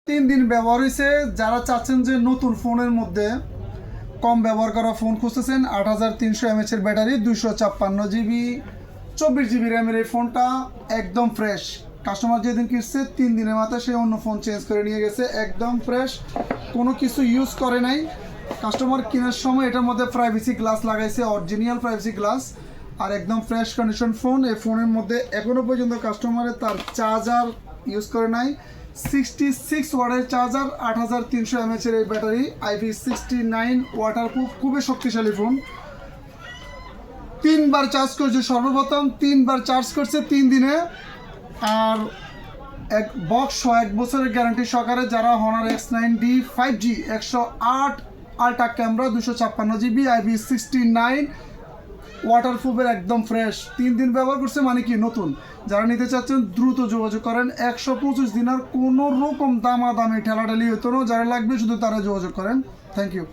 3 দিন ব্যবহার হয়েছে। যারা চাচ্ছেন যে নতুন ফোনের মধ্যে কম ব্যবহার করা ফোন খুঁজতেছেন, 8300 mAh এর ব্যাটারি, 256 GB, 24 GB র্যামের এই ফোনটা একদম ফ্রেশ। কাস্টমার যেদিন কিনছে 3 দিনের মাথায় সে অন্য ফোন চেঞ্জ করে নিয়ে গেছে, একদম ফ্রেশ, কোনো কিছু ইউজ করে নাই। কাস্টমার কেনার সময় এটার মধ্যে প্রাইভেসি গ্লাস লাগাইছে, অরিজিনাল প্রাইভেসি গ্লাস, আর একদম ফ্রেশ কন্ডিশন ফোন। এই ফোনের মধ্যে এখনও পর্যন্ত কাস্টমারে তার চার্জার ইউজ করে নাই। 66 ওয়াটের চার্জার, 8300 mAh এর এই ব্যাটারি, IP69 ওয়াটারপ্রুফ, খুবই শক্তিশালী ফোন। 3 বার চার্জ করছে, সর্বপ্রথম 3 বার চার্জ করছে 3 দিনে। আর এক বক্স 1 বছরের গ্যারান্টি সহকারে। যারা Honor X9D 5G 108 ultra camera, 256 GB, IP69 ওয়াটারপ্রুফের, একদম ফ্রেশ, 3 দিন ব্যবহার করছে মানে কি নতুন। যারা নিতে চাচ্ছেন দ্রুত যোগাযোগ করেন। 125 দিনের কোনো রকম দামাদামি ঠেলাঠালি হতো না। যারা লাগবে শুধু তারা যোগাযোগ করেন। Thank you.